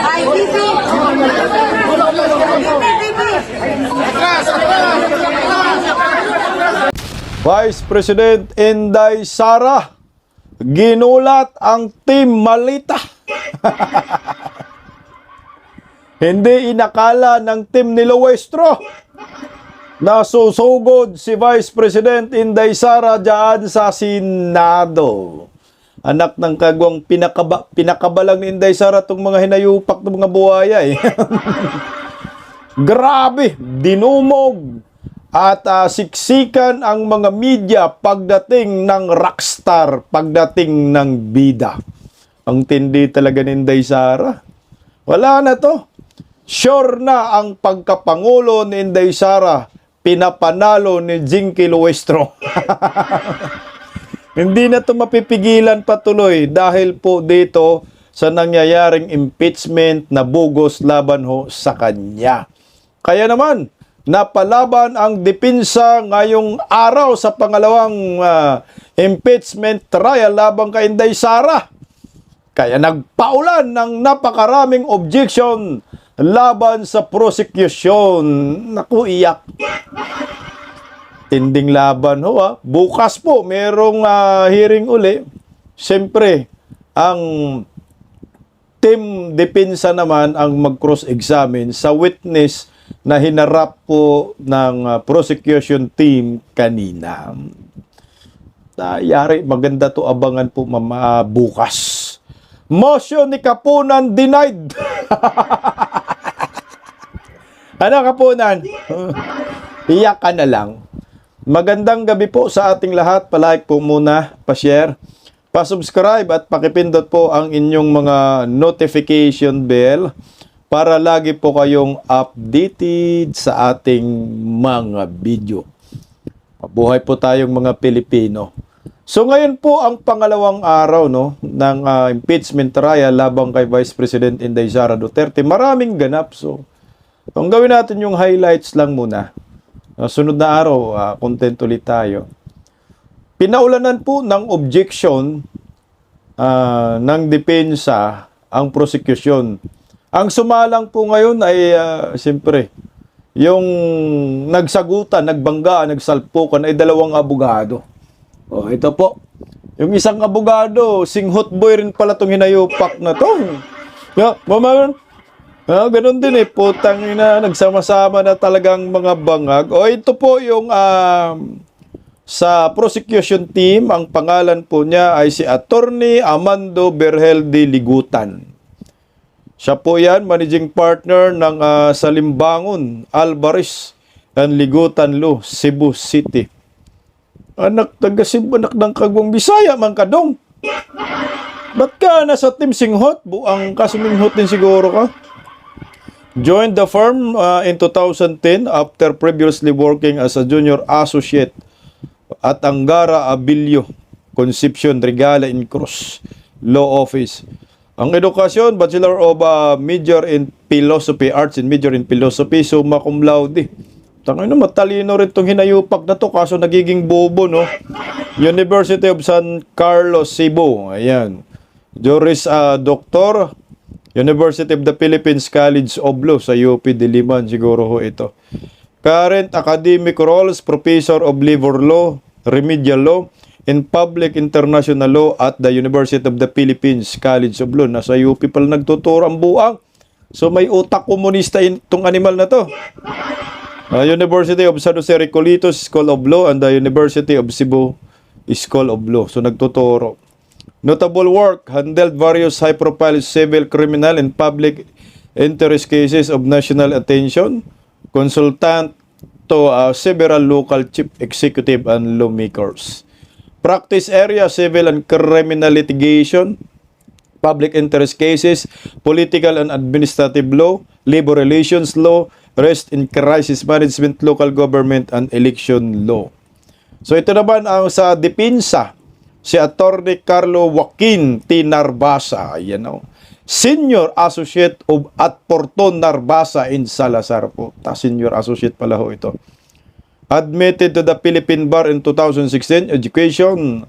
Ay, Bibi! Vice President Inday Sara, ginulat ang Team Malita. Hindi inakala ng Team Niloestro na susugod si Vice President Inday Sara dyan sa Senado. Anak ng kagwang pinakabalang ni Inday Sara itong mga hinayupak ng mga buhaya eh. Grabe, dinumog at siksikan ang mga media pagdating ng rockstar, pagdating ng bida. Ang tindi talaga ni Inday Sara. Wala na to. Sure na ang pagkapangulo ni Inday Sara, pinapanalo ni Jinky Luestro. Hindi na to mapipigilan patuloy dahil po dito sa nangyayaring impeachment na bugos laban ho sa kanya. Kaya naman, napalaban ang depensa ngayong araw sa pangalawang impeachment trial laban kay Inday Sara. Kaya nagpaulan ng napakaraming objection laban sa prosecution. Naku, iyak. Tinding laban ho ha. Bukas po, merong hearing uli. Siyempre, ang team depensa naman ang mag-cross-examine sa witness na hinarap po ng prosecution team kanina. Yari, maganda to abangan po bukas. Motion ni Kapunan denied. Ano Kapunan? Iyak ka na lang. Magandang gabi po sa ating lahat. Palike po muna, pa-share, pa-subscribe at pakipindot po ang inyong mga notification bell para lagi po kayong updated sa ating mga video. Mabuhay po tayong mga Pilipino. So ngayon po ang pangalawang araw ng impeachment trial labang kay Vice President Inday Sara Duterte. Maraming ganap. So ang gawin natin yung highlights lang muna. Sunod na araw, content ulit tayo. Pinaulanan po ng objection ng depensa ang prosecution. Ang sumalang po ngayon ay, siyempre, yung nagsagutan, nagbanggaan, nagsalpukan ay dalawang abogado. O, ito po. Yung isang abogado, singhot boy rin pala itong hinayupak na to. Mama, ganun din eh, putang ina, nagsama-sama na talagang mga bangag. O ito po yung sa prosecution team, ang pangalan po niya ay si Attorney Amando Berhel de Ligutan. Siya po yan, managing partner ng Salimbangon, Alvarez and Ligutan Law, Cebu City. Anak taga Cebu, anak ng Kagwang Bisaya, man kadong. Ba't ka nasa team singhot? Buang ka suminghot din siguro ka. Joined the firm in 2010 after previously working as a junior associate at Angara Abilio, Concepcion Regala in Cruz Law Office. Ang edukasyon, Bachelor of Major in Philosophy, Arts and Major in Philosophy, summa cum laude. Tangay na, matalino rin itong hinayupak na to, kaso nagiging bobo, no? University of San Carlos, Cebu. Ayan. Juris Doctor, University of the Philippines College of Law sa UP Diliman, siguro ho ito. Current academic roles, Professor of Labor Law, Remedial Law, in Public International Law at the University of the Philippines College of Law. Nasa UP pala nagtuturo ang buang. So may utak komunista itong animal na to. University of San Jose Recoletos School of Law and the University of Cebu School of Law. So nagtuturo. Notable work, handled various high-profile civil, criminal, and public interest cases of national attention, consultant to several local chief executive and lawmakers. Practice area, civil and criminal litigation, public interest cases, political and administrative law, labor relations law, rest in crisis management, local government, and election law. So ito naman ang sa depensa, si Attorney Carlo Joaquin T. Narbasa, Senior Associate at Porton Narbasa in Salazar po. Senior Associate pala ho ito. Admitted to the Philippine Bar in 2016. Education.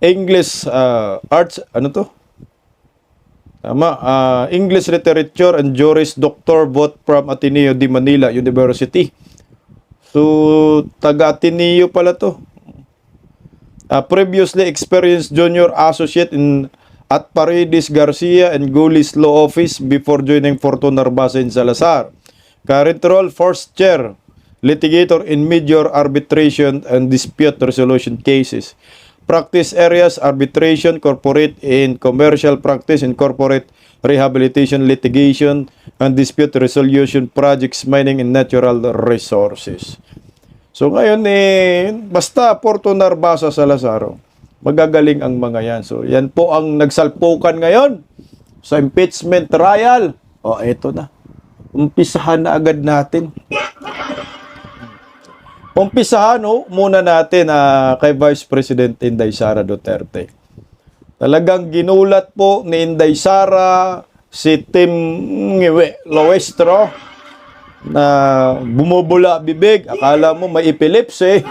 English Arts, ano to? Tama, English Literature and Juris Doctor, both from Ateneo de Manila University. So, taga Ateneo pala to. Previously experienced junior associate at Paredes Garcia and Gulis Law Office before joining Fortuna Arbasa in Salazar. Current role, first chair, litigator in major arbitration and dispute resolution cases. Practice areas, arbitration, corporate and commercial practice, and corporate rehabilitation, litigation, and dispute resolution projects, mining and natural resources. So ngayon basta Fortuna Arbasa Salazar, magagaling ang mga yan. So yan po ang nagsalpukan ngayon sa impeachment trial. O eto na. Umpisahan na agad natin. Umpisahan muna natin kay Vice President Inday Sara Duterte. Talagang ginulat po ni Inday Sara si Tim Loestro na bumubula bibig. Akala mo may epilepsy.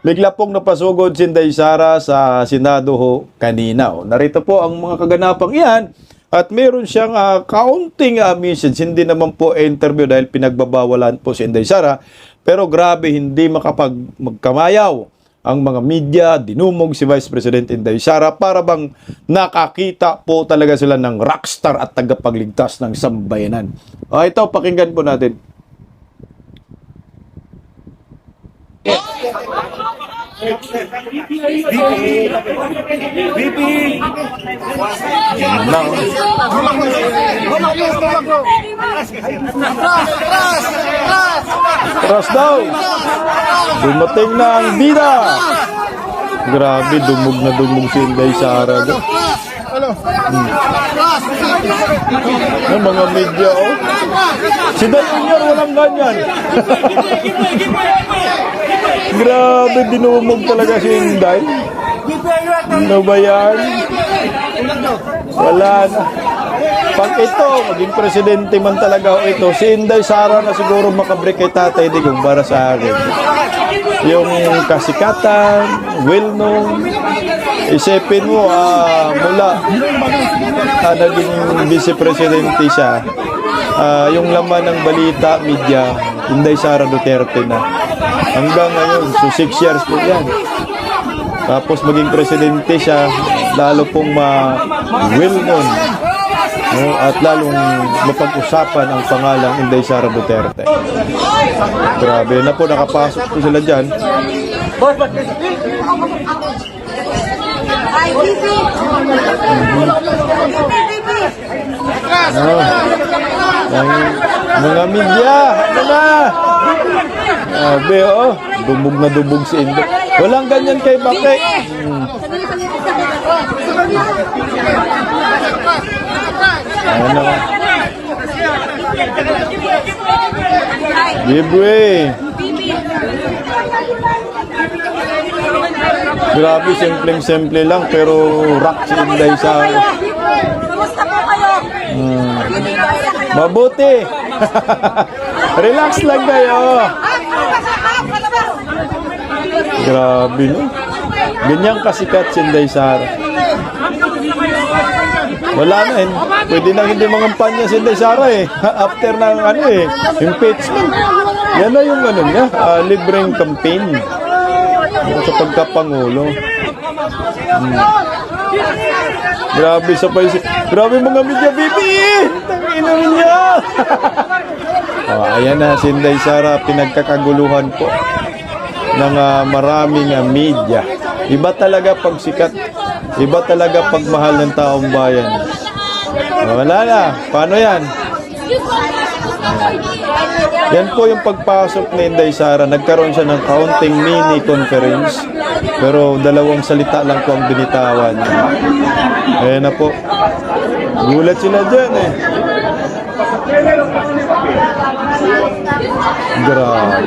Bigla pong napasugod si Inday Sara sa Senado kanina. Narito po ang mga kaganapang iyan. At meron siyang kaunting message. Hindi naman po interview dahil pinagbabawalan po si Inday Sara. Pero grabe, hindi magkamayaw ang mga media. Dinumog si Vice President Inday Sara para bang nakakita po talaga sila ng rockstar at tagapagligtas ng sambayanan. Ito, pakinggan po natin. Tras daw. Dumating na ang bida. Grabe, dumog na dumog si Inday Sara. Ng mga media, si Day Junior walang ganyan. Grabe, dinumog talaga si Inday. Ano ba yan? Wala na. Pag ito, maging presidente man talaga ito, si Inday Sara na siguro makabreak kay Tatay Digong para sa akin. Yung kasikatan, well-known, isipin mo, mula naging vice-presidente siya, yung laman ng balita, media, Inday Sara Duterte na. Hanggang ngayon, so 6 years po yan. Tapos maging presidente siya, lalo pong well-known. At lalong mapag-usapan ang pangalang Inday Sara Duterte. Grabe na po, nakapasok po sila dyan. Mga media, ano na? Grabe, dumog na dumog si Inday. Walang ganyan kay Bakit. Ano? Giveaway. Grabe, simpleng-simple lang pero rock si Inday Sara. Kumusta po kayo? Mabuti. Relax lang kayo. Grabe, no? Ganyang kasikat si Inday Sara. Wala na, pwede na hindi mangampanya si Inday Sara after ng impeachment. Yan na yung niya, libreng campaign sa pagkapangulo. Grabe sa paisi. Grabe mga media, baby! Tangina niya! Ayan na si Inday Sara, pinagkakaguluhan po ng maraming media. Iba talaga pag sikat. Iba talaga pag mahal ng taong bayan. Wala na. Paano yan? Yan po yung pagpasok ni Inday Sara. Nagkaroon siya ng kaunting mini conference. Pero 2 salita lang po ang binitawan. Ayan na po. Gulat sila dyan Grabe.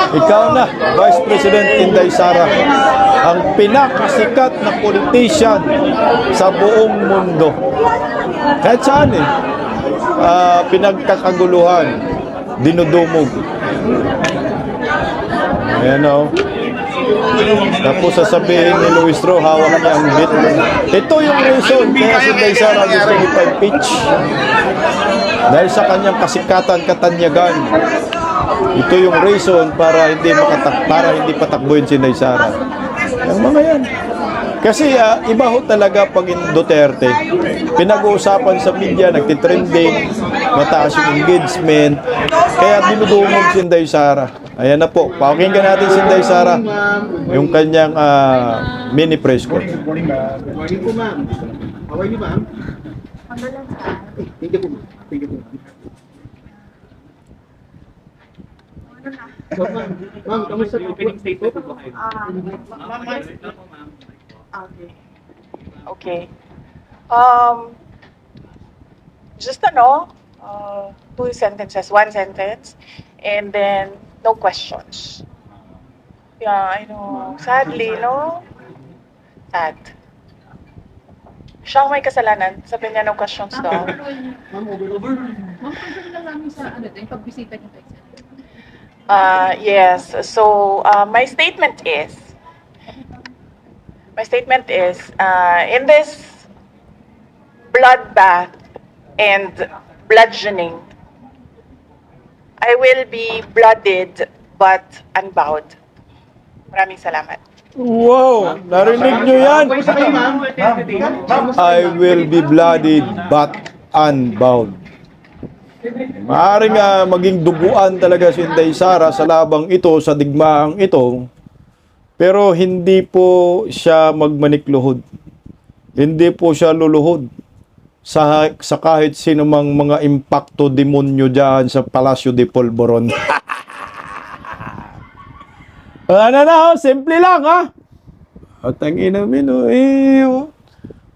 Ikaw na, Vice President Inday Sara, ang pinakasikat na politician sa buong mundo. Kahit saan pinagkakaguluhan, dinudumog. Ayan o. Tapos sasabihin ni Luis Ro, hawak niya ang bit. Ito yung reason kaya si Inday Sara gusto ipa-impeach. Dahil sa kanyang kasikatan, katanyagan. Ito yung reason para hindi patakbuhin si Inday Sara. Ang mga yan. Kasi iba ho talaga pag Duterte, pinag-uusapan sa media, nagtitrending, mataas yung engagement, kaya dinudumog si Inday Sara. Ayan na po, pakinggan natin si Inday Sara, yung kanyang mini press con. Good morning po, ma'am. How are you, ma'am? Thank you po, ma'am. Thank you po, ma'am. Ma'am, kamusta po? Okay. Okay. Just two sentences, one sentence, and then no questions. Yeah, I know. Sadly, no? Sad. Siya ang may kasalanan. Sabi niya no questions daw. Ma'am, over. Ma'am, confirm lang namin sa yung pagbisita niyo kay Sen. Yes. So, my statement is, in this bloodbath and bludgeoning, I will be blooded but unbowed. Maraming salamat. Wow! Narinig nyo yan? Kamusta kayo, ma'am? I will be bloodied but unbound. Maaaring maging duguan talaga si Inday Sara sa labang ito, sa digmaang ito, pero hindi po siya magmanikluhod. Hindi po siya luluhod sa kahit sino mang mga impacto demonyo dyan sa Palacio de Polvoron. Ano na, simple lang ha. At ang inamin,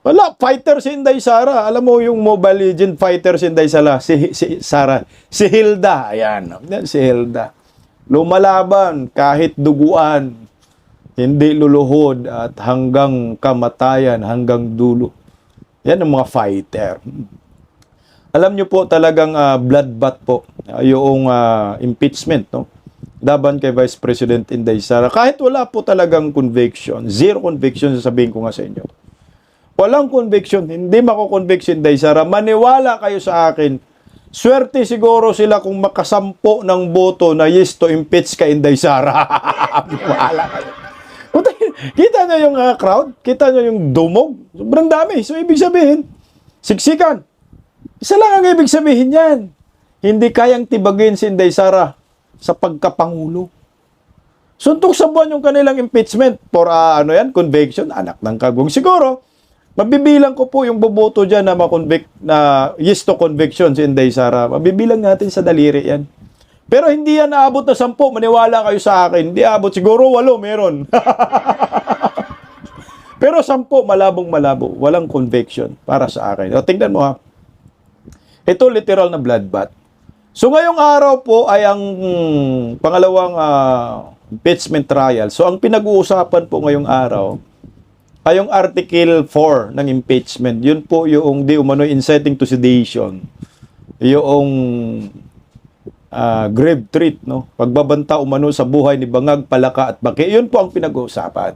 wala, fighter si Inday Sara. Alam mo yung Mobile Legend fighter si Inday Sara, si Sara, si Hilda. Ayan, si Hilda. Lumalaban kahit duguan, hindi luluhod at hanggang kamatayan, hanggang dulo. Yan ang mga fighter. Alam nyo po talagang bloodbath po yung impeachment, no? Laban kay Vice President Inday Sara. Kahit wala po talagang conviction, zero conviction, sasabihin ko nga sa inyo. Walang conviction, hindi mako-convict si Inday Sara. Maniwala kayo sa akin. Swerte siguro sila kung makasampo ng boto na yes to impeach kay Inday Sara. Maniwala kayo. Kita nyo yung crowd? Kita nyo yung dumog? Sobrang dami. So, ibig sabihin, siksikan. Isa lang ang ibig sabihin yan. Hindi kayang tibagin si Inday Sara sa pagkapangulo. Suntok sa buwan yung kanilang impeachment for, conviction, anak ng kagong. Siguro, mabibilang ko po yung boboto dyan na makonvict, na yes to conviction si Inday Sara. Mabibilang natin sa daliri yan. Pero hindi yan naabot na 10, maniwala kayo sa akin. Hindi abot, siguro 8 meron. Pero 10, malabong-malabo. Walang conviction para sa akin. O, tingnan mo ha. Ito literal na bloodbath. So ngayong araw po ay ang pangalawang impeachment trial. So ang pinag-uusapan po ngayong araw ay yung Article 4 ng impeachment. Yun po yung di umano inciting to sedition. Yung grave threat, no? Pagbabanta umano sa buhay ni Bangag, Palaka at Baki. Yun po ang pinag-uusapan.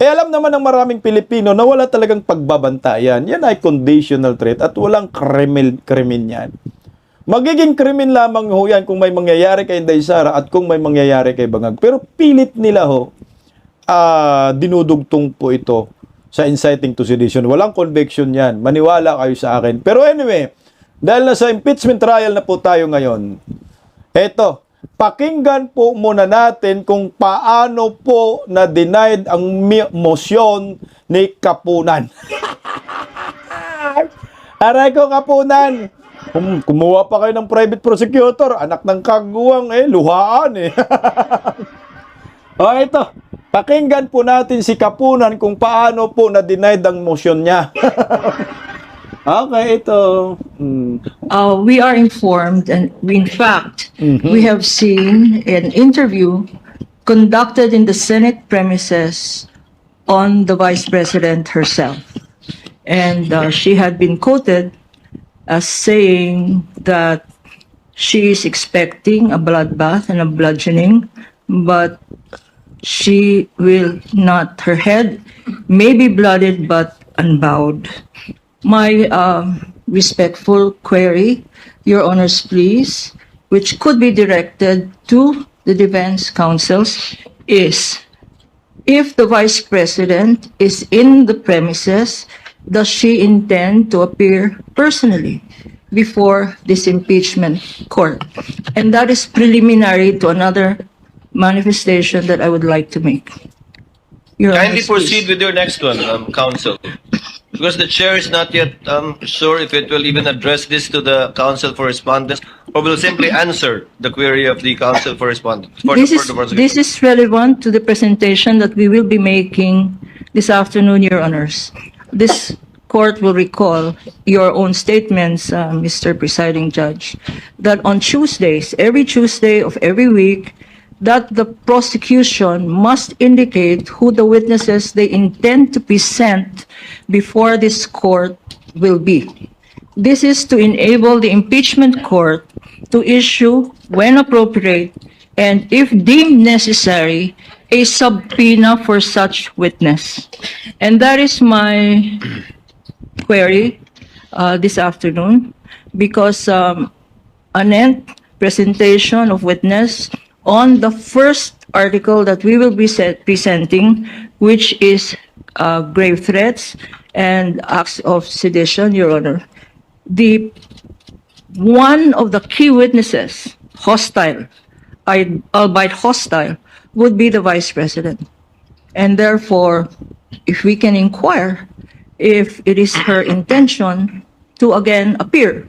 Alam naman ng maraming Pilipino na wala talagang pagbabanta yan. Yan ay conditional threat at walang krimen yan. Magiging krimen lamang ho yan kung may mangyayari kay Inday Sara at kung may mangyayari kay Bangag. Pero pilit nila ho, dinudugtong po ito sa inciting to sedition. Walang conviction yan. Maniwala kayo sa akin. Pero anyway, dahil nasa impeachment trial na po tayo ngayon, eto, pakinggan po muna natin kung paano po na-denied ang motion ni Kapunan. Aray ko, Kapunan! Kumuha pa kayo ng private prosecutor, anak ng kaguwang, luhaan O ito, pakinggan po natin si Kapunan kung paano po na-denied ang motion niya. Okay, ito. We are informed, and in fact, we have seen an interview conducted in the Senate premises on the Vice President herself. And she had been quoted as saying that she is expecting a bloodbath and a bludgeoning but she will not, her head may be blooded but unbowed. My respectful query, Your Honors, please, which could be directed to the defense counsels, is if the Vice President is in the premises, does she intend to appear personally before this impeachment court? And that is preliminary to another manifestation that I would like to make. Your Kindly Honors, please. proceed with your next one, counsel. Because the chair is not yet sure if it will even address this to the counsel for respondents or will simply answer the query of the counsel for respondents. This is relevant to the presentation that we will be making this afternoon, Your Honors. This court will recall your own statements, Mr. Presiding Judge, that on Tuesdays, every Tuesday of every week, that the prosecution must indicate who the witnesses they intend to present before this court will be. This is to enable the impeachment court to issue, when appropriate, and if deemed necessary, a subpoena for such witness. And that is my query this afternoon, because an presentation of witness on the first article that we will be presenting, which is grave threats and acts of sedition, Your Honor. One of the key witnesses, hostile, albeit hostile, would be the Vice President. And therefore, if we can inquire if it is her intention to again appear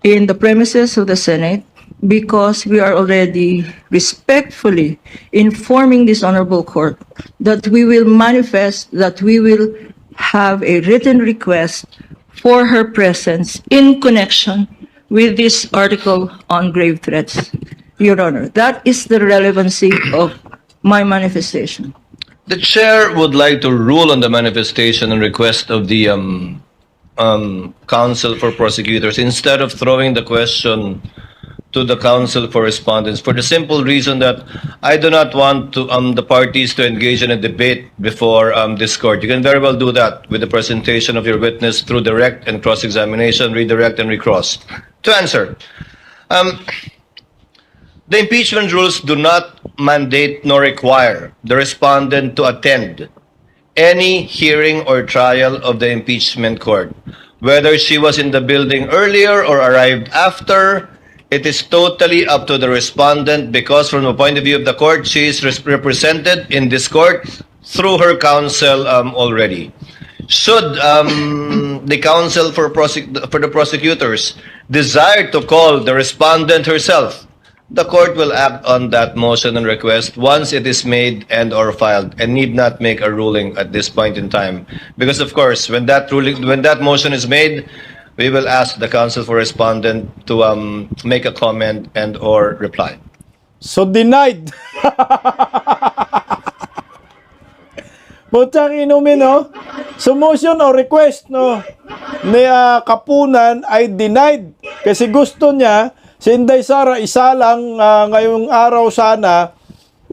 in the premises of the Senate, because we are already respectfully informing this honorable court that we will manifest, that we will have a written request for her presence in connection with this article on grave threats, Your Honor. That is the relevancy of my manifestation. The chair would like to rule on the manifestation and request of the counsel for prosecutors instead of throwing the question to the counsel for respondents, for the simple reason that I do not want to the parties to engage in a debate before this court. You can very well do that with the presentation of your witness through direct and cross-examination, redirect and recross. To answer, the impeachment rules do not mandate nor require the respondent to attend any hearing or trial of the impeachment court. Whether she was in the building earlier or arrived after, it is totally up to the respondent, because from the point of view of the court, she is represented in this court through her counsel already. Should the counsel for the prosecutors desire to call the respondent herself, the court will act on that motion and request once it is made and or filed, and need not make a ruling at this point in time. Because of course, when that motion is made, we will ask the counsel for respondent to make a comment and or reply. So denied. Putsang inumin, no? So motion o request, no, ni Kapunan ay denied. Kasi gusto niya, si Inday Sara isalang ngayong araw sana,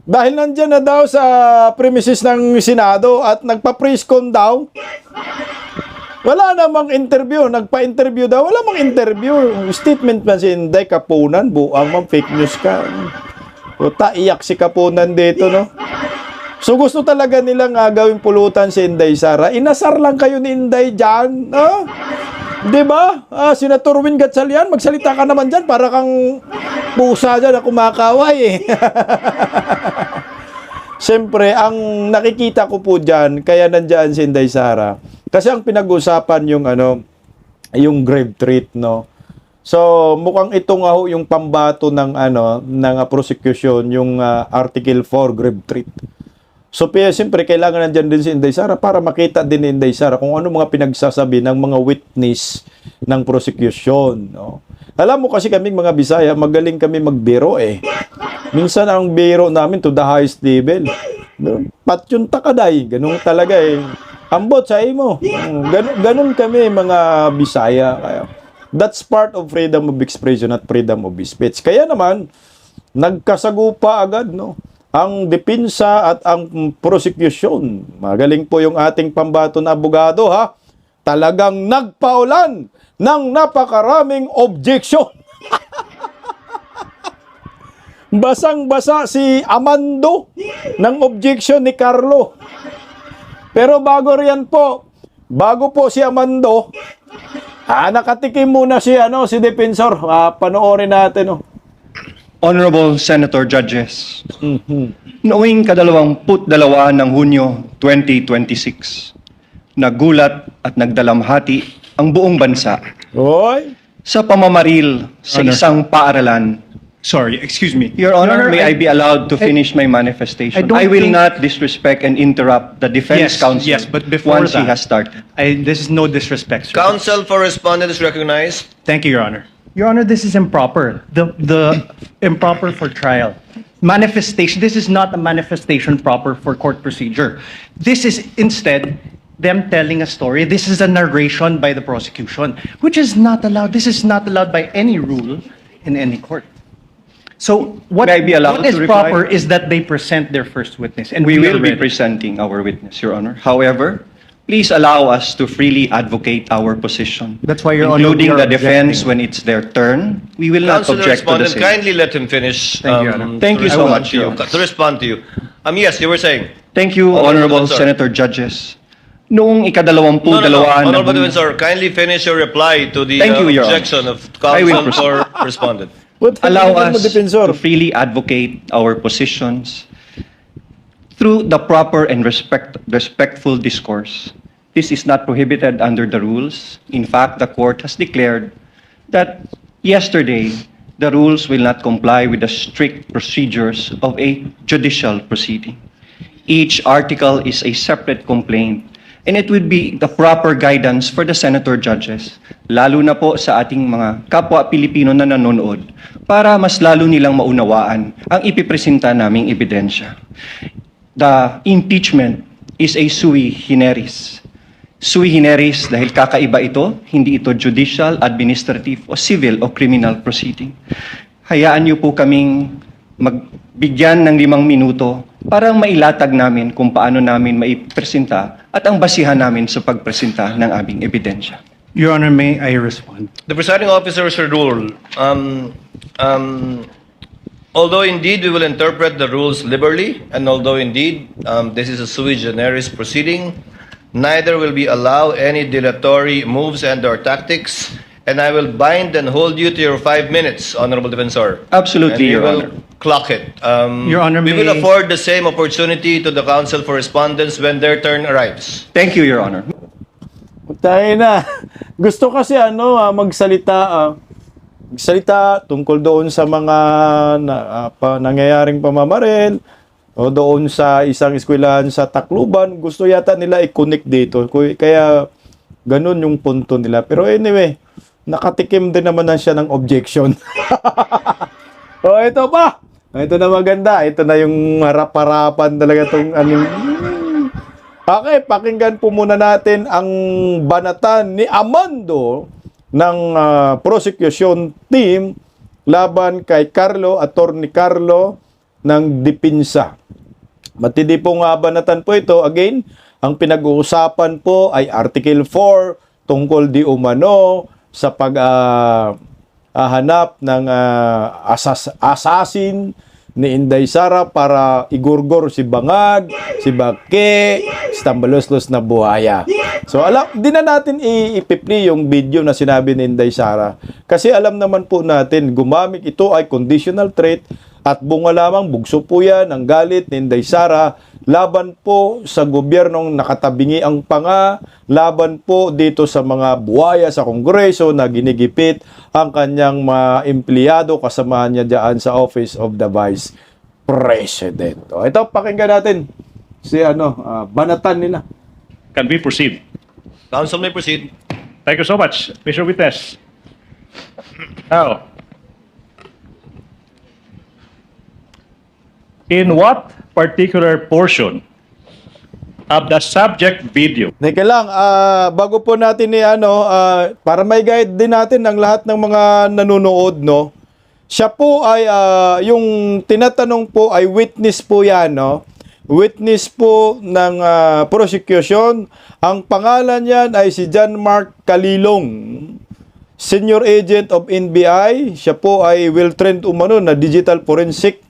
dahil nandyan na daw sa premises ng Senado at nagpa-press-con daw. Wala namang interview. Nagpa-interview daw. Wala mang interview. Statement man si Inday Kapunan. Buang mang fake news ka. Puta, iyak si Kapunan dito, no? So gusto talaga nilang gawing pulutan si Inday Sara. Inasar lang kayo ni Inday dyan. No? Diba? Senator Win Gatchalian, magsalita ka naman dyan. Para kang pusa dyan na kumakaway eh. Siyempre, ang nakikita ko po dyan, kaya nandyan si Inday Sara. Kasi ang pinag-usapan yung grave threat, no. So, mukhang ito nga ho yung pambato ng prosecution, yung Article 4 grave threat. So, siyempre, kailangan nandyan din si Inday Sara para makita din ni Inday Sara kung ano mga pinagsasabi ng mga witness ng prosecution, no. Alam mo kasi kaming mga Bisaya, magaling kami magbiro eh. Minsan ang biro namin to the highest level. Patyun takaday, ganun talaga eh. Ambot sa imo. Ganun kami mga Bisaya. That's part of freedom of expression at freedom of speech. Kaya naman, nagkasagupa agad, no? Ang depensa at ang prosecution. Magaling po yung ating pambato na abogado, ha? Talagang nagpaulan ng napakaraming objection. Basang-basa si Amando ng objection ni Carlo. Pero bago riyan po, bago po si Amando, nakatikim muna si defensor. Panoorin natin, oh. Honorable Senator Judges, noong ika-22 ng Hunyo 2026, nagulat at nagdalamhati ang buong bansa Hoy, sa pamamaril sa Honor. isang paaralan. Sorry, excuse me. Your Honor, may I be allowed to I- finish my manifestation? I don't I will think- not disrespect and interrupt the defense Yes, counsel yes, but before once he that- has started. This is no disrespect, sir. Counsel for respondent is recognized. Thank you, Your Honor. Your Honor, this is improper. The improper for trial. Manifestation, this is not a manifestation proper for court procedure. This is instead them telling a story. This is a narration by the prosecution, which is not allowed. This is not allowed by any rule in any court. So what, May I be allowed what is to reply? proper is that they present their first witness. And We will are be ready. presenting our witness, Your Honor. However, please allow us to freely advocate our position. That's why, Your Honor, including we are the defense objecting. when it's their turn. We will not Counsel object to the respondent, same. kindly let him finish. Thank you, Your Honor. Thank you to so respond much, to you. Your Honor. To respond to you. Yes, you were saying. Thank you, Honorable Honorable Defensor. Senator Judges. Noong ika-22 Honorable Defensor, kindly finish your reply to the Thank you, Your Honor. objection of I will counsel for respondent. what allow mo, us defensor? to freely advocate our positions through the proper and respectful discourse. This is not prohibited under the rules. In fact, the court has declared that yesterday, the rules will not comply with the strict procedures of a judicial proceeding. Each article is a separate complaint, and it would be the proper guidance for the senator judges, lalo na po sa ating mga kapwa Pilipino na nanonood, para mas lalo nilang maunawaan ang ipipresenta naming ebidensya. The impeachment is a sui generis. Sui generis dahil kakaiba ito, hindi ito judicial, administrative, o civil o criminal proceeding. Hayaan niyo po kaming magbigyan ng 5 minuto para mailatag namin kung paano namin maipresenta at ang basihan namin sa pagpresenta ng aming ebidensya. Your Honor, may I respond? The presiding officer should rule. Although indeed we will interpret the rules liberally, and although indeed this is a sui generis proceeding, neither will we allow any dilatory moves and/or tactics, and I will bind and hold you to your 5 minutes, Honorable Defensor. Absolutely, And we Your will Honor. clock it. Your Honor, we will may- afford the same opportunity to the counsel for respondents when their turn arrives. Thank you, Your Honor. Tayo na. Gusto kasi magsalita tungkol doon sa mga nangyayaring pamamaril o doon sa isang eskwelahan sa Tacloban. Gusto yata nila i-connect dito. Kaya ganun yung punto nila. Pero anyway, nakatikim din naman na siya ng objection. O ito pa. Ito na maganda. Ito na yung harap-harapan talaga itong Okay, pakinggan po muna natin ang banatan ni Amando ng prosecution team laban kay Carlo, Attorney Carlo ng Depensa. Matindi pong banatan po ito. Again, ang pinag-uusapan po ay Article 4 tungkol di umano sa paghahanap ng assassin ni Inday Sara para igurgor si Bangag, si Bake, si Tambaloslos na buhaya. So di na natin i-play yung video na sinabi ni Inday Sara. Kasi alam naman po natin, gumamit ito ay conditional threat at bunga lamang bugso po yan ang galit ni Inday Sara laban po sa gobyernong nakatabingi ang panga, laban po dito sa mga buhaya sa Kongreso na ginigipit ang kanyang mga empleyado kasamahan niya dyan sa Office of the Vice President. O, ito, pakinggan natin si banatan nila. Can we proceed? Counsel may proceed. Thank you so much, Mr. Witness. Now, in what particular portion of the subject video Teka lang, bago po natin para may guide din natin ng lahat ng mga nanonood, no? Siya po ay, yung tinatanong po ay witness po yan, no? Witness po ng prosecution. Ang pangalan niyan ay si John Mark Calilong, Senior Agent of NBI. Siya po ay well-trained umano na digital forensic.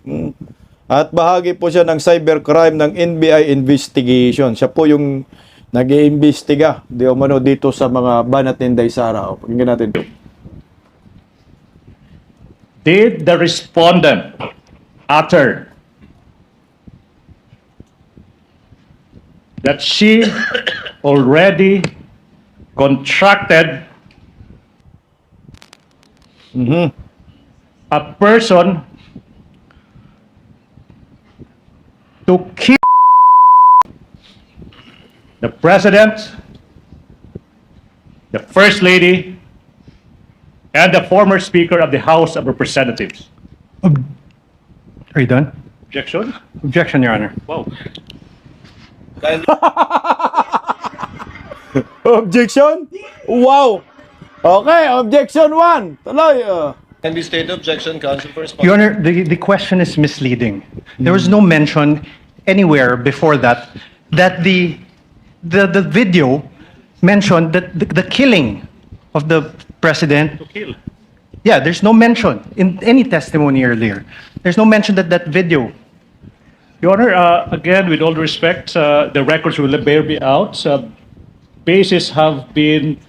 At bahagi po siya ng cybercrime ng NBI investigation. Siya po yung nag-iimbestiga dito sa mga banat ng Inday Sara. O, pakinggan natin ito. Did the respondent utter that she already contracted a person to kill the president, the first lady, and the former Speaker of the House of Representatives? Are you done? Objection? Objection, Your Honor. Wow. Objection? Wow! Okay, objection 1. Tuloy. Can be stated objection, counsel for response. Your Honor, the question is misleading. There was no mention anywhere before that the video mentioned that the killing of the president. To kill. Yeah, there's no mention in any testimony earlier. There's no mention that that video. Your Honor, again, with all respect, the records will bear me out. Bases have been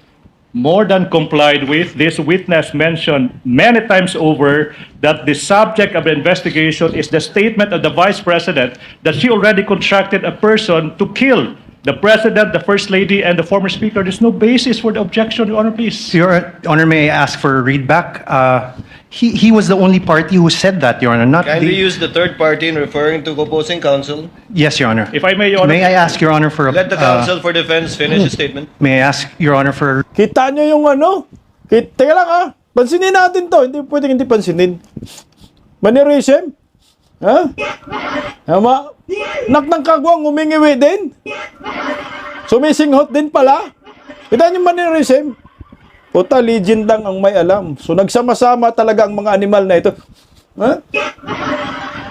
more than complied with. This witness mentioned many times over that the subject of the investigation is the statement of the Vice President that she already contracted a person to kill the President, the First Lady, and the former Speaker. There's no basis for the objection, Your Honor, please. Your Honor, may I ask for a readback? He was the only party who said that, Your Honor, not Kindly the... use the third party in referring to opposing counsel. Yes, Your Honor. If I may, Your Honor. May I ask, Your Honor, for a... Let the counsel for defense finish his statement. May I ask, Your Honor, for... Kita nyo yung ano? Teka lang pansinin natin to. Hindi pwedeng hindi pansinin. Mannerism? Ha? Tama? Naknang kagwang umingiwi din? Sumisinghot din pala? Kita nyo mannerism? Puta, legend lang ang may alam. So, nagsama-sama talaga ang mga animal na ito. Ha?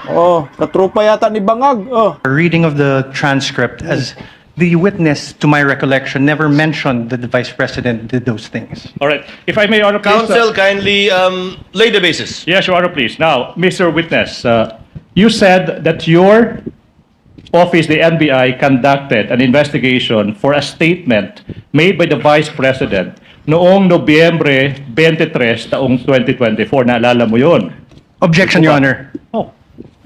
Oh, katrupa yata ni Bangag. Oh. reading of the transcript as the witness, to my recollection, never mentioned that the Vice President did those things. All right. If I may, Your Honor, please. Counsel, kindly lay the basis. Yes, Your Honor, please. Now, Mr. Witness, you said that your office, the NBI, conducted an investigation for a statement made by the Vice President noong Nobyembre 23, taong 2024. Naalala mo yun? Objection, Your Honor. Oh.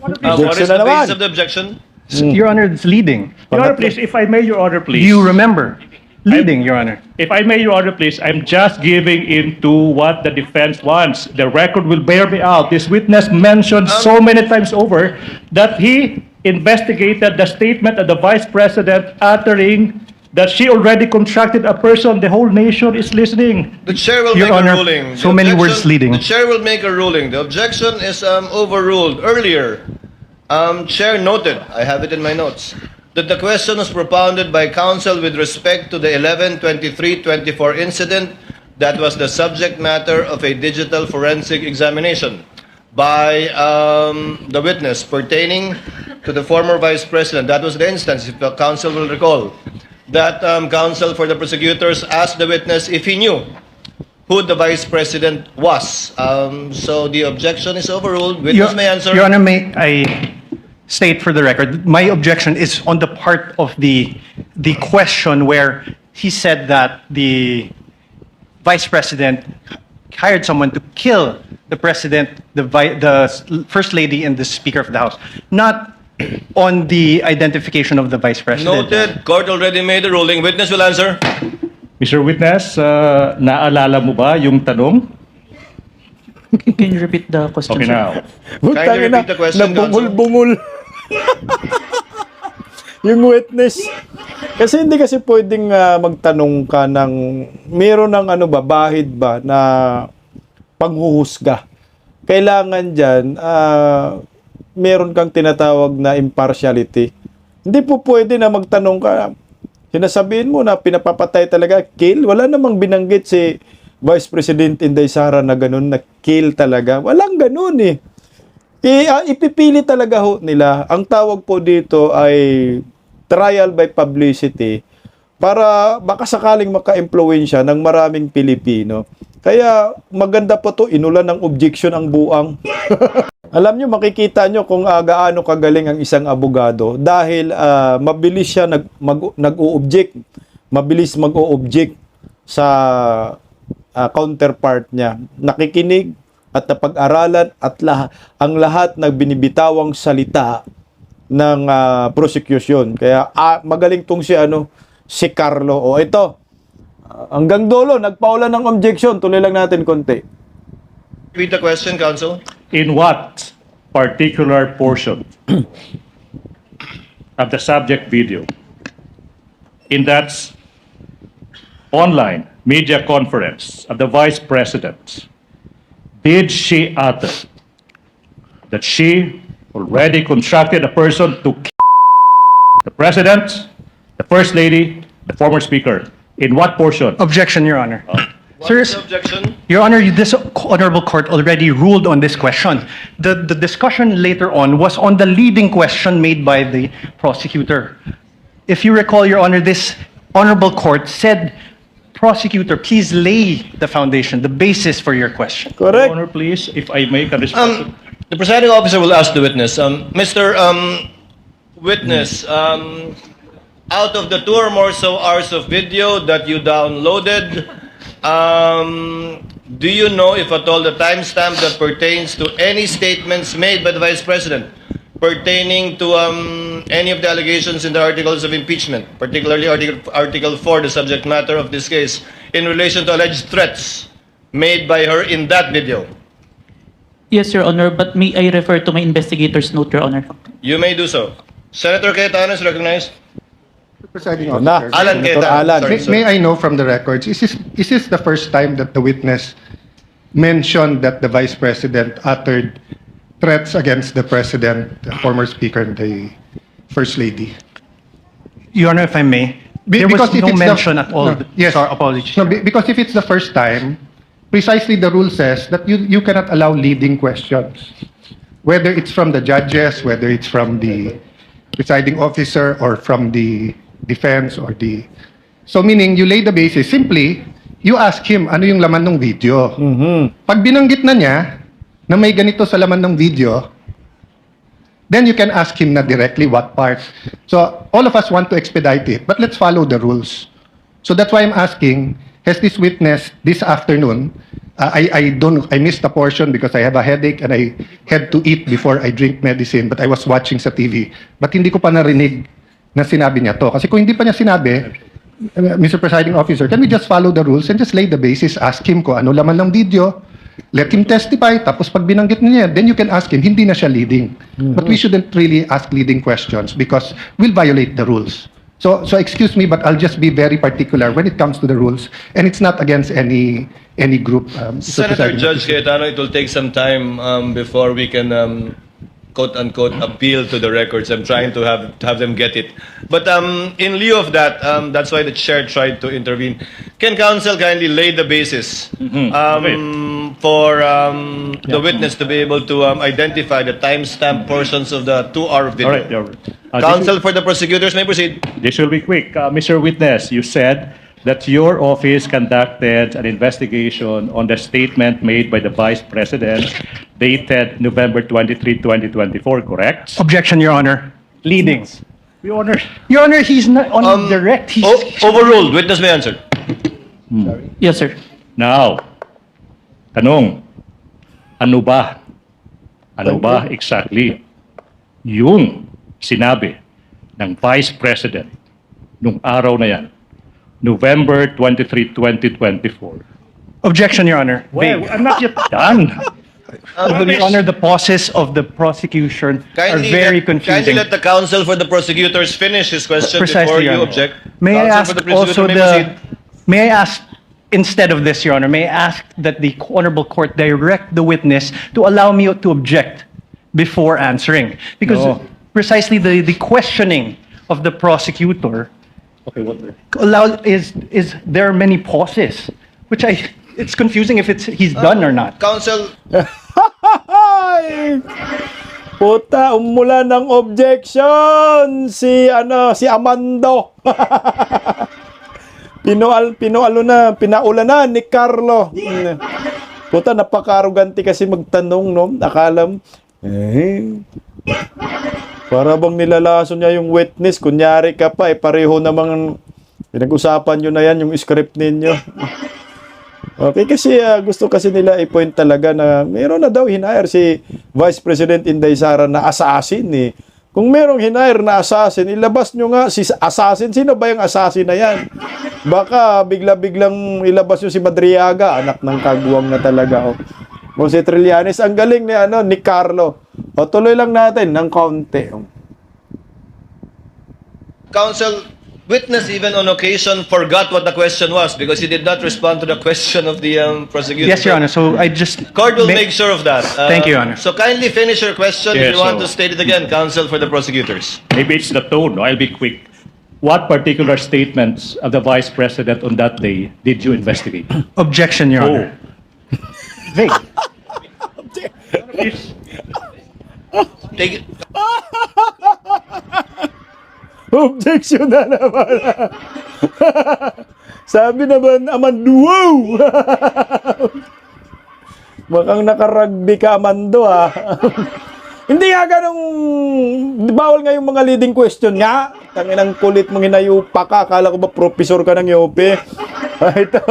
What Objection is the na naman. basis of the objection? Your Honor, it's leading. Your Honor, please, if I may, Your Honor, Do please. you remember? Leading, Your Honor. If I may, Your Honor, please, I'm just giving into what the defense wants. The record will bear me out. This witness mentioned so many times over that he investigated the statement of the Vice President uttering that she already contracted a person. The whole nation is listening. The chair will Your make Honor, a ruling. so The many objection- words leading. The chair will make a ruling. The objection is overruled. Earlier, chair noted, I have it in my notes, that the question was propounded by counsel with respect to the 11/23/24 incident that was the subject matter of a digital forensic examination by the witness pertaining to the former Vice President. That was the instance, if the counsel will recall, that counsel for the prosecutors asked the witness if he knew who the Vice President was. So the objection is overruled. Witness may answer. Your Honor, may I state for the record, my objection is on the part of the question where he said that the Vice President hired someone to kill the President, the First Lady, and the Speaker of the House, not on the identification of the Vice President. Noted. Court already made a ruling. Witness will answer. Mr. Witness, naalala mo ba yung tanong? Can you repeat the question, Okay sir? now. Kindly repeat the question, Nabungul-bungul. Yung witness. Kasi hindi kasi pwedeng magtanong ka ng meron ng bahid ba na panghuhusga. Kailangan dyan, meron kang tinatawag na impartiality. Hindi po pwede na magtanong ka, sinasabihin mo na pinapapatay talaga, kill. Wala namang binanggit si Vice President Inday Sara na ganun, na kill talaga. Walang ganun eh. Ipipili talaga ho nila. Ang tawag po dito ay trial by publicity para baka sakaling maka-impluwensya ng maraming Pilipino. Kaya maganda po to, inulan ng objection ang buang. Alam nyo, makikita nyo kung gaano kagaling ang isang abogado dahil mabilis siya nag-o-object. Mabilis mag-o-object sa counterpart niya. Nakikinig at napag-aralan at ang lahat ng binibitawang salita ng prosecution. Kaya magaling tong si Carlo. O ito, hanggang dulo, nagpaulan ng objection. Tuloy lang natin konti. Read the question, counsel. In what particular portion of the subject video in that online media conference of the Vice President did she utter that she already constructed a person to kill the President, the First Lady, the former Speaker? In what portion? Objection, Your Honor. What is the objection? Your Honor, this honorable court already ruled on this question. The discussion later on was on the leading question made by the prosecutor. If you recall, Your Honor, this honorable court said, prosecutor, please lay the foundation, the basis for your question. Your Correct. Honor, please, if I may respond. The presiding officer will ask the witness. Mr. Witness, out of the 2 or more so hours of video that you downloaded, do you know if at all the timestamp that pertains to any statements made by the Vice President pertaining to any of the allegations in the articles of impeachment, particularly Article 4, the subject matter of this case, in relation to alleged threats made by her in that video? Yes, Your Honor, but may I refer to my investigator's note, Your Honor? You may do so. Senator Cayetano is recognized. Presiding Na, officer. Alan Senator Cayetano. Alan. May I know from the records, is this the first time that the witness mentioned that the Vice President uttered threats against the President, the former Speaker, and the First Lady? Your Honor, if I may, there was Because if no it's mention at all. Yes. Sorry, apologies. No, because if it's the first time, precisely the rule says that you cannot allow leading questions. Whether it's from the judges, whether it's from the presiding officer, or from the defense, or the... So meaning, you lay the basis. Simply, you ask him, ano yung laman ng video? Pag binanggit na niya, na may ganito sa laman ng video, then you can ask him na directly what part. So, all of us want to expedite it, but let's follow the rules. So that's why I'm asking, has this witness this afternoon, I missed a portion because I have a headache and I had to eat before I drink medicine, but I was watching sa TV. But hindi ko pa narinig na sinabi niya to. Kasi kung hindi pa niya sinabi, Mr. Presiding Officer, can we just follow the rules and just lay the basis, ask him ko ano laman ng video, let him testify, tapos pag binanggit niya, then you can ask him, hindi na siya leading. But we shouldn't really ask leading questions because we'll violate the rules. So excuse me, but I'll just be very particular when it comes to the rules, and it's not against any group. Mr. Senator Presiding Judge Officer. Cayetano, it will take some time before we can quote-unquote appeal to the records. I'm trying to have them get it. But in lieu of that, that's why the chair tried to intervene. Can counsel kindly lay the basis for the witness to be able to identify the timestamp portions of the 2-hour video? All right, Your Honor. Counsel for the prosecutors may proceed. This will be quick. Mr. Witness, you said that your office conducted an investigation on the statement made by the Vice President dated November 23, 2024, correct? Objection, Your Honor. Leading. Your Honor. Your Honor, he's not on direct. He's Overruled. Witness may answer. Yes, sir. Now, tanong, ano ba exactly yung sinabi ng Vice President nung araw na yan, November 23, 2024? Objection, Your Honor. Well, I'm not yet done. Your Honor, the pauses of the prosecution are very Kindly confusing. let the counsel for the prosecutors finish his question before Precisely, Your you Honor. object. May I Counsel ask for the prosecutor also may proceed. may I ask, instead of this, Your Honor, may I ask that the honorable court direct the witness to allow me to object before answering? Because No. precisely the questioning of the prosecutor Okay, what? is there are many pauses, which I it's confusing if he's done or not. Counsel, Ay! Puta, umula ng objection si Amando. Pinaula na ni Carlo. Puta, napaka-arrogante kasi magtanong, no? Akala mo, para bang nilalason niya yung witness, kunyari ka pa, pareho namang pinag-usapan nyo na yan, yung script ninyo. Okay, kasi gusto kasi nila i-point talaga na meron na daw hinire si Vice President Inday Sara na assassin eh. Kung merong hinire na assassin, ilabas nyo nga si assassin. Sino ba yung assassin na yan? Baka bigla-biglang ilabas nyo si Madriaga, anak ng kagwang na talaga. O si Trillanes, ang galing ni Carlo. O tuloy lang natin ng kaunti. Counsel, witness even on occasion forgot what the question was because he did not respond to the question of the prosecutor. Yes, Your Honor. So I just Court will make sure of that. Thank you, Your Honor. So kindly finish your question if Yes, you want to so- state it again, counsel for the prosecutors. Maybe it's the tone. No? I'll be quick. What particular statements of the Vice President on that day did you investigate? objection, Your Honor. Vague. Please. Take it. Objection na naman. Sabi naman, Amando. Mukhang nakaragbi ka, Amando, ha. Hindi nga ganong, bawal nga yung mga leading question nga. Tanginang kulit mong hinayupa ka. Akala ko ba professor ka ng UP? Ito.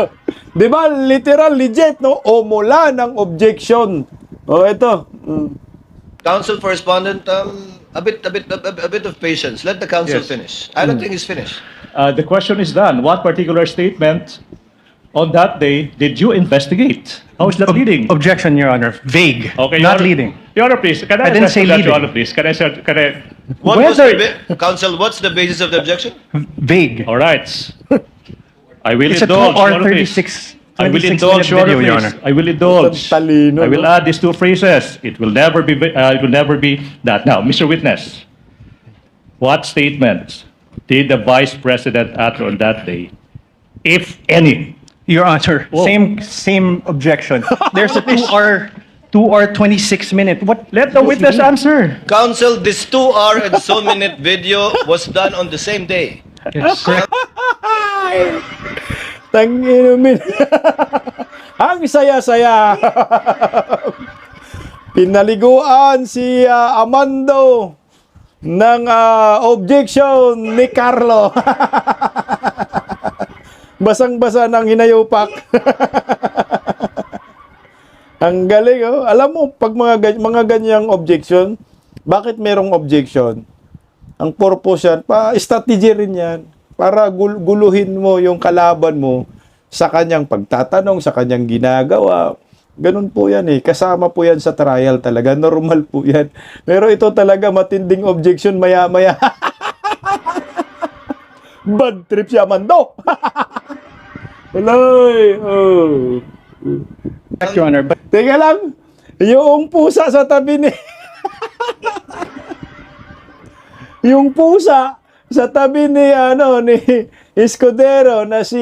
Di ba, literal, legit, no? O mula ng objection. O, ito. Counsel for respondent, a bit of patience. Let the counsel Yes. finish. I don't think he's finished. The question is done. What particular statement on that day did you investigate? How is that leading? Objection, Your Honor. Vague. Okay, Not Your Honor- leading. Your Honor, please. Can I I didn't address say that, Your leading. Honor, please? Can I? What was Whether- counsel? What's the basis of the objection? Vague. All right. I will It's a 2 indulge. or Your Honor, please. 36. I will 26 indulge, minute Your Honor, video, Your please. Honor. I will indulge. Talino, I will no? add these two phrases. It will never be. It will never be that. Now, Mr. Witness, what statements did the Vice President utter on that day, if any? Your Honor, Whoa. same objection. There's a 2 or 26 minute. What? Let the witness answer. Counsel, this 2 hour and so minute video was done on the same day. Yes, correct. Tanginumin. Ang saya-saya. Pinaliguan si Amando ng objection ni Carlo. Basang-basa ng hinayupak. Ang galing, oh. Alam mo, pag mga ganyang objection, bakit merong objection? Ang purpose yan, strategy rin yan. Para guluhin mo yung kalaban mo sa kanyang pagtatanong, sa kanyang ginagawa. Ganun po yan eh. Kasama po yan sa trial talaga. Normal po yan. Pero ito talaga matinding objection maya-maya. Bad trip si Amando. Helloy. Oh. Your Honor, but Teka lang. Yung pusa sa tabi ni... yung pusa sa tabi ni Escudero na si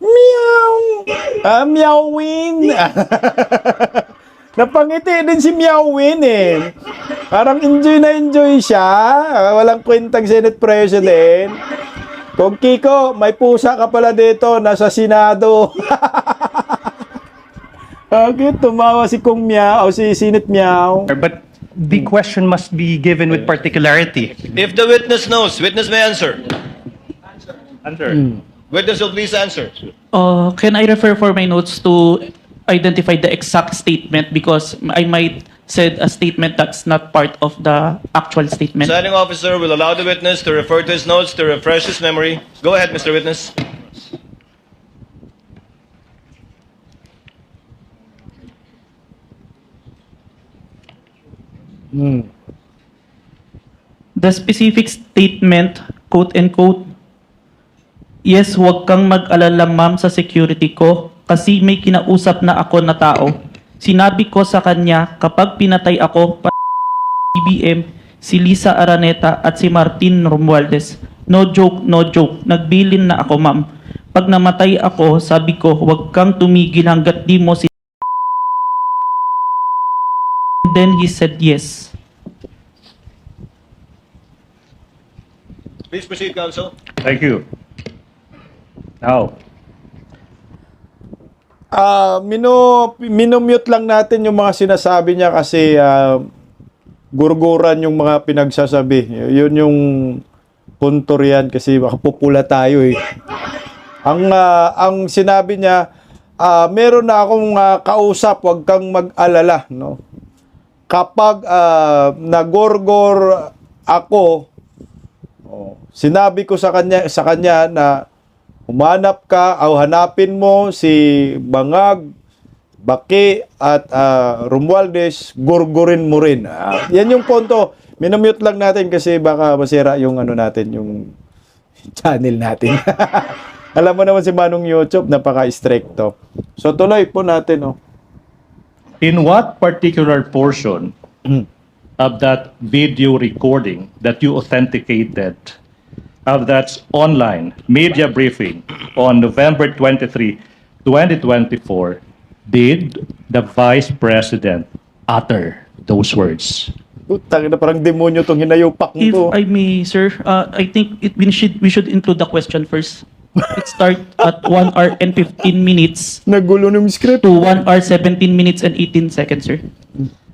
Meow. Meowin. Napangiti din si Meowin eh. Parang enjoy na enjoy siya. Walang kwentang Senate President. Kung Kiko, may pusa ka pala dito, nasa Senado. Bakit tumawa si Kung Meow o si Sinit Meow? the question must be given with particularity. If the witness knows, witness may answer. Answer. Witness will please answer. Can I refer for my notes to identify the exact statement because I might said a statement that's not part of the actual statement. Signing officer will allow the witness to refer to his notes to refresh his memory. Go ahead, Mr. Witness. The specific statement, quote and quote, yes, huwag kang mag-alala ma'am sa security ko kasi may kinausap na ako na tao. Sinabi ko sa kanya kapag pinatay ako, BBM, si Lisa Araneta at si Martin Romualdez. No joke, no joke. Nagbilin na ako ma'am. Pag namatay ako, sabi ko, huwag kang tumigil hanggat di mo si... Then he said yes. Please proceed, counsel. Thank you. Now, Minumute lang natin yung mga sinasabi niya kasi gurguran yung mga pinagsasabi. Yun yung punto riyan kasi makapupula tayo eh. Ang sinabi niya, meron na akong kausap, wag kang mag-alala, no? Kapag nagorgor ako, sinabi ko sa kanya na humanap ka o hanapin mo si Bangag, Baki at Romualdez, gurgurin mo rin. Yan yung punto. Minumute lang natin kasi baka masira yung ano natin, yung channel natin. Alam mo naman si Manong YouTube, napaka-stricto. So tuloy po natin, oh. in what particular portion of that video recording that you authenticated of that online media briefing on November 23, 2024, did the Vice President utter those words? Putang na, parang demonyo tong hinayupak If mo. I may, sir, I think we should include the question first. It start at 1 hour and 15 minutes Nagulo ng script. to 1 hour 17 minutes and 18 seconds, sir.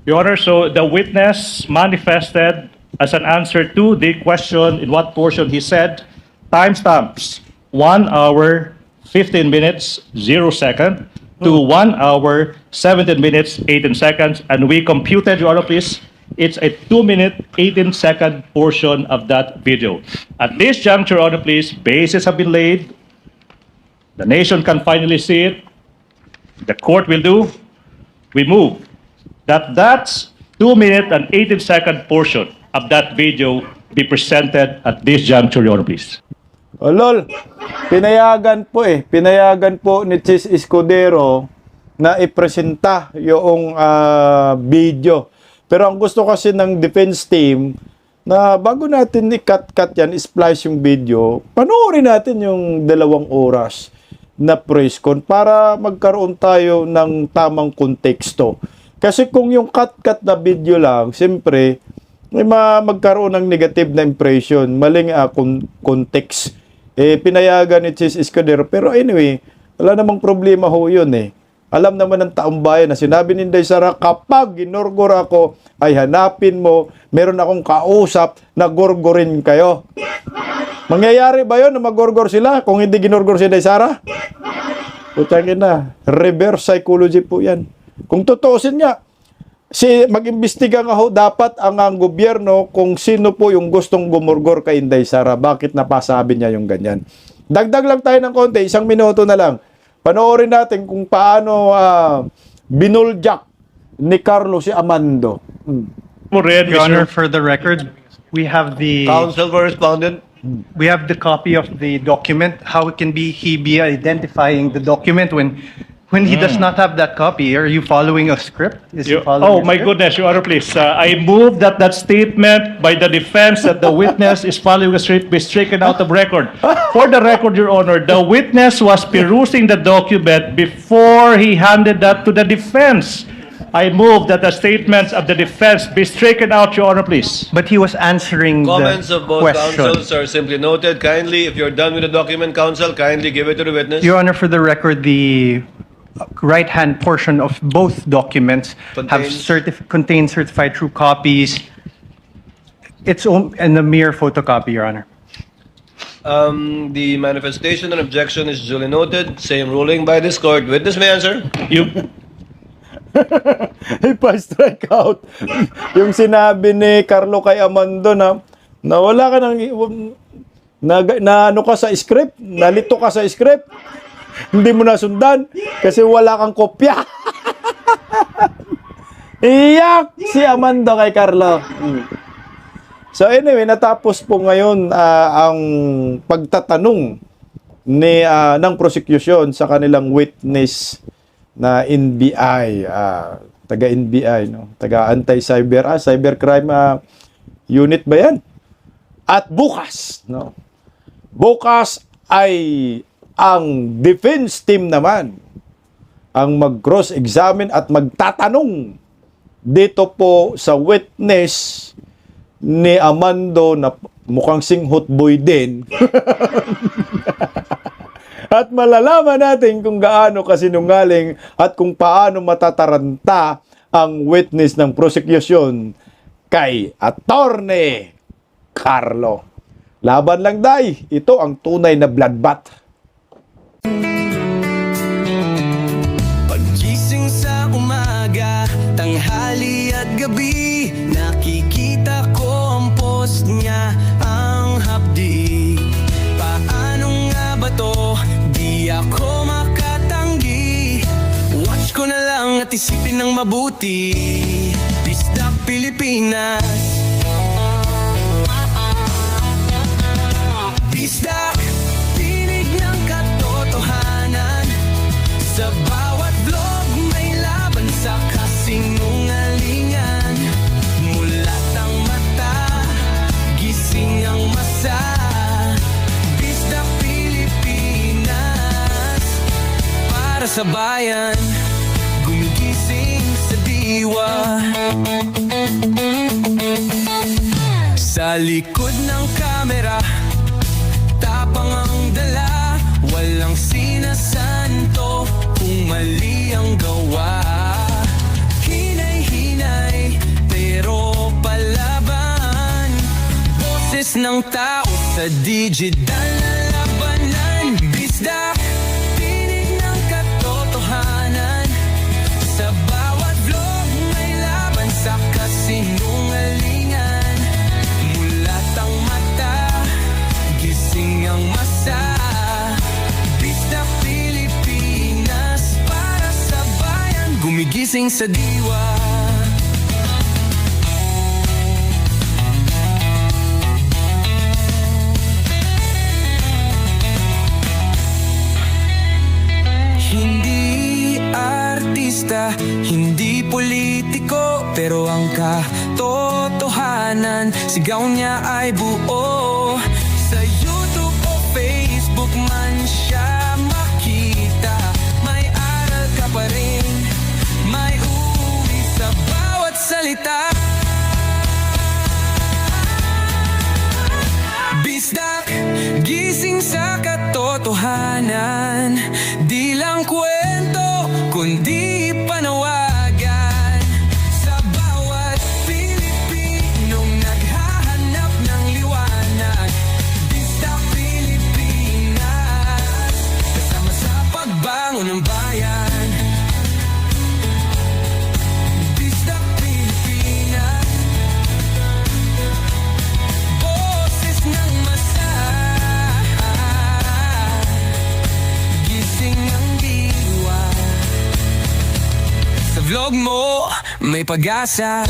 Your Honor, so the witness manifested as an answer to the question in what portion he said, timestamps 1 hour 15 minutes 0 second to 1 hour 17 minutes 18 seconds, and we computed, Your Honor, please, it's a 2-minute 18-second portion of that video. At this juncture, Your Honor, please, bases have been laid. The nation can finally see it. The court will do. We move that's 2-minute and 18-second portion of that video be presented at this juncture, Your Honor, please. Oh, lol. Pinayagan po ni Chis Escudero na ipresenta yung video. Pero ang gusto kasi ng defense team na bago natin i-cut yan, splice yung video, panoorin natin yung 2 oras na press con para magkaroon tayo ng tamang konteksto. Kasi kung yung cut na video lang, siyempre, may magkaroon ng negative na impression, maling context. Pinayagan ni Chis Escudero. Pero anyway, wala namang problema ho yun eh. Alam naman ng taong bayan na sinabi ni Inday Sara, kapag ginorgor ako, ay hanapin mo, meron akong kausap na gorgorin kayo. Mangyayari ba yun na magorgor sila kung hindi ginorgor si Inday Sara? Putangin na, reverse psychology po yan. Kung tutuusin nga, mag-imbestiga nga ho dapat ang gobyerno kung sino po yung gustong gumorgor kay Inday Sara. Bakit napasabi niya yung ganyan? Dagdag lang tayo ng konti, 1 minuto na lang. Panoorin natin kung paano binuljak ni Carlo si Amando. Your Honor, for the record, we have the Counsel for respondent. copy of the document. How can he be identifying the document when he does not have that copy? Are you following a script? Is he following Oh a my script? goodness, Your Honor, please. I move that statement by the defense that the witness is following a script be stricken out of record. For the record, Your Honor, the witness was perusing the document before he handed that to the defense. I move that the statements of the defense be stricken out, Your Honor, please. But he was answering Comments the of both question. counsels are simply noted. Kindly, if you're done with the document, counsel, kindly give it to the witness. Your Honor, for the record, the right-hand portion of both documents contain certified true copies. It's in a mere photocopy, Your Honor. The manifestation and objection is duly noted. Same ruling by this court. Witness may answer. You, Ipa-strike out. Yung sinabi ni Carlo kay Amando na wala ka nang na ano ka sa script, nalito ka sa script. Hindi mo nasundan kasi wala kang kopya. Iyak si Amando kay Carlo. So anyway, natapos po ngayon ang pagtatanong ng prosecution sa kanilang witness na NBI, taga NBI, no? Taga anti-cyber, cybercrime unit ba yan? At bukas, no? Bukas ay ang defense team naman ang mag-cross-examine at magtatanong dito po sa witness ni Amando na mukhang singhot boy din. At malalaman natin kung gaano kasinungaling at kung paano matataranta ang witness ng prosecution kay Attorney Carlo. Laban lang, day. Ito ang tunay na bloodbath. Paggising sa umaga, tanghali at gabi, nakikita ko ang post niya, ang hapdi. Paano nga ba to? Di ako makatanggi. Watch ko na lang at isipin ng mabuti. Disdak Pilipinas. Disdak, tinig ng katotohanan. Sa bawat vlog may laban sa kasinungalingan. Mulat ang mata, gising ang masa. Disdak Pilipinas, para sa bayan, gumigising sa diwa. Sa likod ng kamera, tapang ang dala, walang sinasanto kung mali ang gawa. Hinay-hinay, pero palaban. Boses ng tao sa digital na labanan. Disdak, tinig ng katotohanan. Sa bawat vlog may laban sa kasinungalingan. Mulat ang mata, gising ang masa. Disdak Pilipinas, para sa bayan, gumigising sa diwa. Hindi artista, hindi politiko, pero ang katotohanan, sigaw niya ay buo. Sa YouTube o Facebook man siya makita, may aral ka pa rin, may uwi sa bawat salita. Bisdak, gising sa katotohanan, di lang kwento, kundi panawagan. Sa bawat Pilipinong naghahanap ng liwanag. Disdak Pilipinas, kasama sa pagbangon ng bayan. Disdak Pilipinas, boses ng masa, gising ang diwa. Sa vlog mo, may pag-asa.